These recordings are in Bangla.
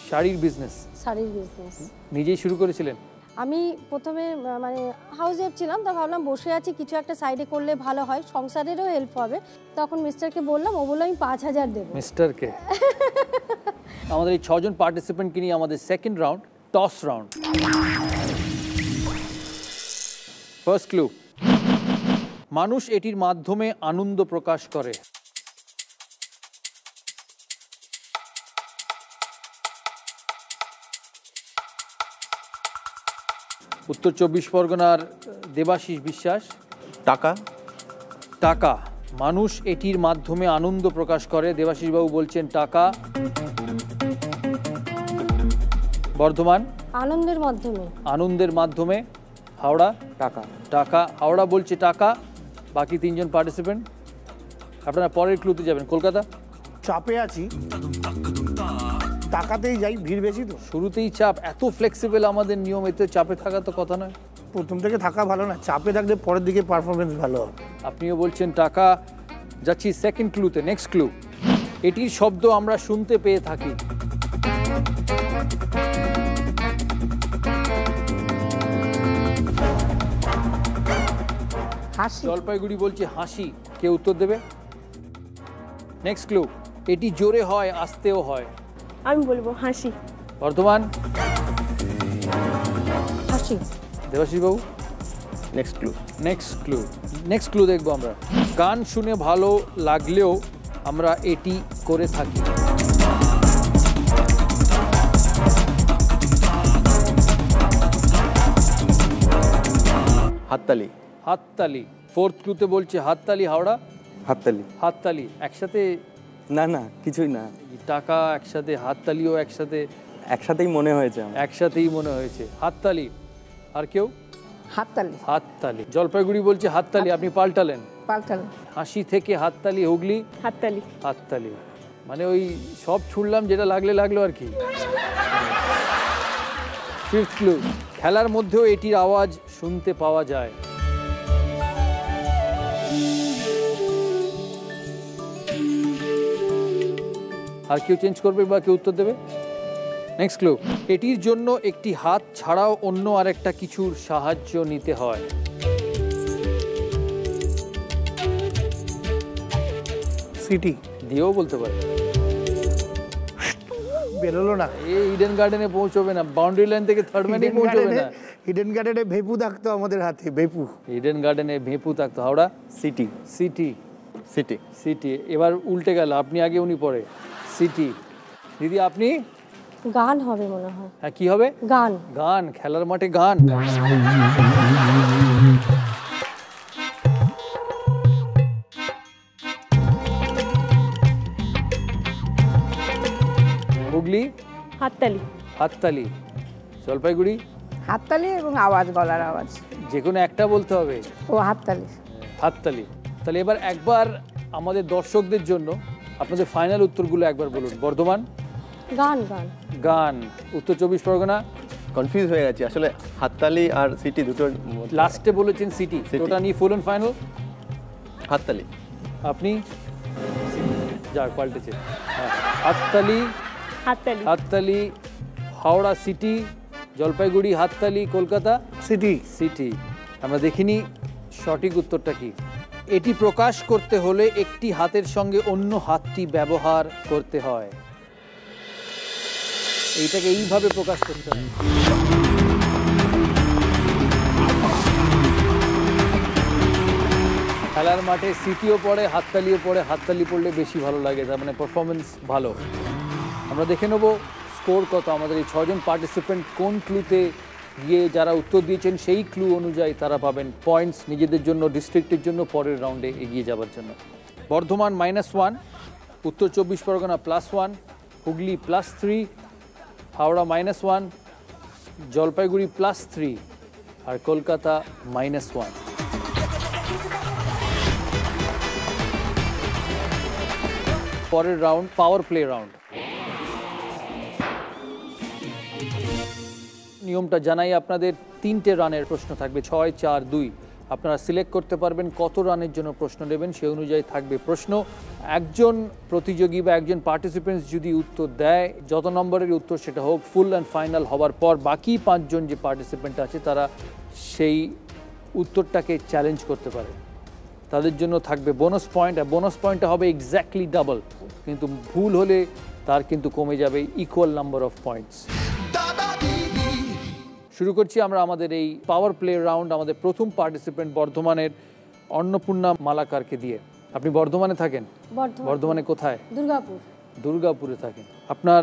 শাড়ির বিজনেস। শাড়ির বিজনেস নিজেই শুরু করেছিলেন? আমি প্রথমে মানে হাউস ওয়াইফ ছিলাম, তা ভাবলাম বসে আছি কিছু একটা সাইডে করলে ভালো হয়, সংসারেরও হেল্প হবে। তখন মিস্টারকে বললাম, ও বললো আমি 5,000 দেবো। মিস্টারকে? আমাদের এই 6 জন পার্টিসিপেন্টকে নিয়ে আমাদের second round, toss round. First clue, মানুষ এটির মাধ্যমে আনন্দ প্রকাশ করে। উত্তর 24 পরগনার দেবাশিস বিশ্বাস। টাকা। টাকা, মানুষ এটির মাধ্যমে আনন্দ প্রকাশ করে। দেবাশিস বাবু বলছেন টাকা। বর্ধমান? আনন্দের মাধ্যমে। আনন্দের মাধ্যমে। হাওড়া? টাকা। টাকা, হাওড়া বলছে টাকা। বাকি 3 জন পার্টিসিপেন্ট আপনারা পরের ক্লুতে যাবেন। কলকাতা? চাপে আছি, টাকাতেই যাই, ভিড় বেশি তো। শুরুতেই চাপ? এত ফ্লেক্সিবল আমাদের নিয়ম, এতে চাপে থাকা তো কথা নয়। প্রথম থেকে থাকা ভালো না, চাপে থাকলে পরের দিকে পারফরমেন্স ভালো হবে। আপনিও বলছেন টাকা। যাচ্ছি সেকেন্ড ক্লুতে। নেক্সট ক্লু, এটির শব্দ আমরা শুনতে পেয়ে থাকি। হাসি। জলপাইগুড়ি বলছে হাসি। কে উত্তর দেবে? নেক্সট ক্লু, এটি জোরে হয়, আস্তেও হয়। আমি বলবো হাসি। বর্ধমান? হাসি। দেবাশিস বাবু? Next clue. নেক্সট ক্লু দেখবো আমরা। গান শুনে ভালো লাগলেও আমরা এটি করে থাকি। হাততালি। হাততালি। ফোর্থ ক্লুতে বলছে হাততালি। হাওড়া? হাততালি। হাততালি একসাথে? না না, কিছুই না। টাকা একসাথে, হাততালিও একসাথে? একসাথেই মনে হয়েছে আমার। একসাথেই মনে হয়েছে। হাততালি। আর কেউ? হাততালি। হাততালি। জলপাইগুড়ি বলছে হাততালি, আপনি পাল্টালেন। হাসি থেকে হাততালি। হুগলি? হাততালি। হাততালি। মানে ওই সব ছুড়লাম, যেটা লাগলো আর কি। ফিফথ ক্লু, খেলার মধ্যেও এটির আওয়াজ শুনতে পাওয়া যায়। আর কেউ চেঞ্জ করবে বা কেউ উত্তর দেবে? নেক্সট ক্লু, এটির জন্য একটি হাত ছাড়াও অন্য আরেকটা কিছুর সাহায্য নিতে হয়। সিটি দিয়েও বলতে পারে। বেরোলো না। এই ইডেন গার্ডেনে পৌঁছবে না, বাউন্ডারি লাইন থেকে থার্ড ম্যানে পৌঁছবে না। ইডেন গার্ডেনে ভেপু থাকতো আমাদের হাতে, ভেপু। ইডেন গার্ডেনে ভেপু থাকতো। Howrah? City. City. City. City. এবার উল্টে গেল, আপনি আগে উনি পরে। সিটি। দিদি আপনি? গান হবে মনে হয়। হ্যাঁ, কি হবে? গান। গান, খেলার মাঠে গান। হুগলি? হাততালি। হাততালি। জলপাইগুড়ি? হাততালি এবং আওয়াজ, গলার আওয়াজ। যে কোনো একটা বলতে হবে। ও হাততালি। হাততালি। তাহলে এবার একবার আমাদের দর্শকদের জন্য আপনাদের ফাইনাল উত্তরগুলো একবার বলুন। বর্ধমান? গান। গান। গান। উত্তর 24 পরগনা? কনফিউজ হয়ে গেছি আসলে, হাততালি আর সিটি দুটোর লাস্টে বলেছেন সিটি। ওটা নিয়ে ফুল অ্যান্ড ফাইনাল? হাততালি। আপনি? যাক, পাল্টেছে। হাততালি। হাততালি। হাততালি। হাওড়া সিটি, জলপাইগুড়ি হাততালি, কলকাতা সিটি। সিটি। আমরা দেখিনি সঠিক উত্তরটা কি। এটি প্রকাশ করতে হলে একটি হাতের সঙ্গে অন্য হাতটি ব্যবহার করতে হয়। এইটাকে এইভাবে প্রকাশ করতে হয়। খেলার মাঠে সিটিও পড়ে, হাততালিও পড়ে। হাততালি পড়লে বেশি ভালো লাগে, তার মানে পারফরমেন্স ভালো। আমরা দেখে নেব স্কোর কত। আমাদের এই 6 জন পার্টিসিপেন্ট কোন ক্লুতে গিয়ে যারা উত্তর দিয়েছেন সেই ক্লু অনুযায়ী তারা পাবেন পয়েন্টস নিজেদের জন্য, ডিস্ট্রিক্টের জন্য, পরের রাউন্ডে এগিয়ে যাওয়ার জন্য। বর্ধমান -1, উত্তর 24 পরগনা +1, হুগলি +3, হাওড়া -1, জলপাইগুড়ি +3 আর কলকাতা -1। পরের রাউন্ড পাওয়ার প্লে রাউন্ড। নিয়মটা জানাই আপনাদের, 3টে রানের প্রশ্ন থাকবে, 6, 4, 2। আপনারা সিলেক্ট করতে পারবেন কত রানের জন্য প্রশ্ন নেবেন, সেই অনুযায়ী থাকবে প্রশ্ন। একজন প্রতিযোগী বা একজন পার্টিসিপেন্টস যদি উত্তর দেয়, যত নম্বরের উত্তর সেটা হোক, ফুল অ্যান্ড ফাইনাল হওয়ার পর বাকি 5 জন যে পার্টিসিপেন্ট আছে তারা সেই উত্তরটাকে চ্যালেঞ্জ করতে পারে। তাদের জন্য থাকবে বোনাস পয়েন্ট, আর বোনাস পয়েন্টটা হবে এক্স্যাক্টলি ডাবল, কিন্তু ভুল হলে তার কিন্তু কমে যাবে ইকুয়াল নাম্বার অফ পয়েন্টস। শুরু করছি আমরা আমাদের এই পাওয়ার প্লে রাউন্ড। আমাদের প্রথম পার্টিসিপেন্ট বর্ধমানের অন্নপূর্ণা মালাকারকে দিয়ে। আপনি বর্ধমানে থাকেন? বর্ধমানে কোথায়? দুর্গাপুর। দুর্গাপুরে থাকেন। আপনার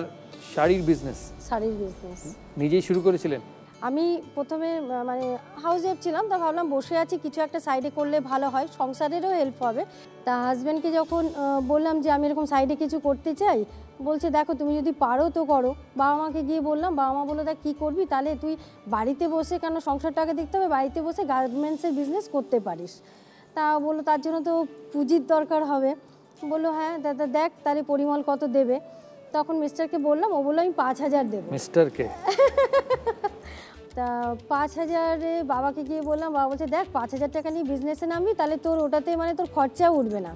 শাড়ির বিজনেস? শাড়ির বিজনেস। নিজেই শুরু করেছিলেন? আমি প্রথমে মানে হাউস ওয়াইফ ছিলাম, তা ভাবলাম বসে আছি কিছু একটা সাইডে করলে ভালো হয়, সংসারেরও হেল্প হবে। তা হাজব্যান্ডকে যখন বললাম যে আমি এরকম সাইডে কিছু করতে চাই, বলছে দেখো তুমি যদি পারো তো করো। বাবা মাকে গিয়ে বললাম, বাবা মা বললো দেখ কী করবি, তাহলে তুই বাড়িতে বসে, কেন সংসারটাকে দেখতে হবে, বাড়িতে বসে গার্মেন্টসের বিজনেস করতে পারিস। তা বললো তার জন্য তো পুঁজির দরকার হবে। বললো হ্যাঁ দাদা দেখ তাহলে পরিমল কত দেবে। তখন মিস্টারকে বললাম, ও বললো আমি 5,000 দেবো। মিস্টারকে? তা 5,000-এ বাবাকে গিয়ে বললাম, বাবা বলছে দেখ 5,000 টাকা নিয়ে বিজনেসে নামবি, তাহলে তোর ওটাতে মানে তোর খরচাও উঠবে না।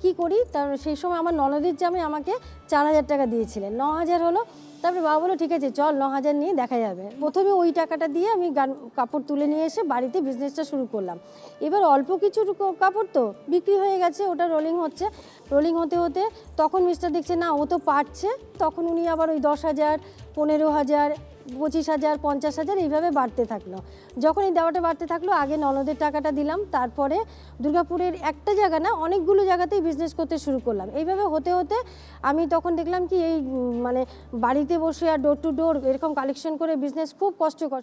কি করি? তার সেই সময় আমার ননদের জামাই আমাকে 4,000 টাকা দিয়েছিলেন, 9,000 হলো। তারপরে বাবা বললো ঠিক আছে চল 9,000 নিয়ে দেখা যাবে। প্রথমে ওই টাকাটা দিয়ে আমি কাপড় তুলে নিয়ে এসে বাড়িতে বিজনেসটা শুরু করলাম। এবার অল্প কিছু কাপড় তো বিক্রি হয়ে গেছে, ওটা রোলিং হচ্ছে। রোলিং হতে হতে তখন মিস্টার দেখছে না ও তো পারছে, তখন উনি আবার ওই 10,000, 15,000, 25,000, 50,000 এইভাবে বাড়তে থাকলো। যখন এই দেওয়াটা বাড়তে থাকলো, আগে ননদের টাকাটা দিলাম, তারপরে দুর্গাপুরের একটা জায়গা না অনেকগুলো জায়গাতেই বিজনেস করতে শুরু করলাম। এইভাবে হতে হতে আমি তখন দেখলাম কি এই মানে বাড়িতে বসে আর ডোর টু ডোর এরকম কালেকশন করে বিজনেস খুব কষ্টকর।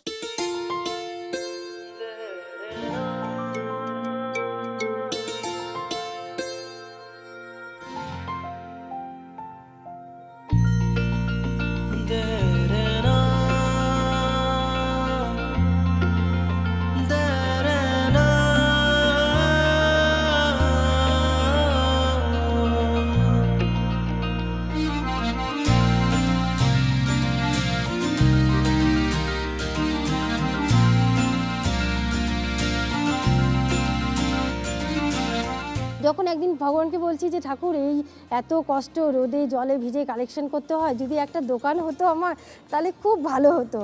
যখন একদিন ভগবানকে বলছি যে ঠাকুর এই এত কষ্ট রোদে জলে ভিজে কালেকশন করতে হয়, যদি একটা দোকান হতো আমার তাহলে খুব ভালো হতো।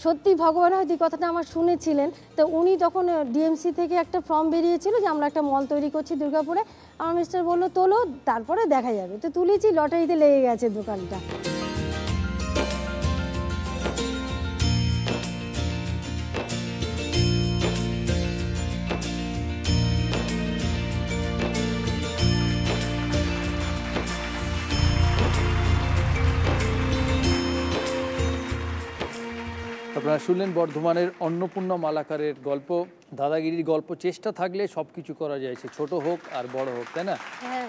সত্যি ভগবান হয়তো এই কথাটা আমার শুনেছিলেন। তো উনি তখন ডিএমসি থেকে একটা ফর্ম বেরিয়েছিল যে আমরা একটা মল তৈরি করছি দুর্গাপুরে। আমার মিস্টার বললো তোলো তারপরে দেখা যাবে। তো তুলেছি, লটারিতে লেগে গেছে দোকানটা। আপনারা শুনলেন বর্ধমানের অন্নপূর্ণা মালাকারের গল্প। দাদাগিরির গল্প, চেষ্টা থাকলে সব কিছু করা যায়, সে ছোট হোক আর বড় হোক, তাই না? হ্যাঁ।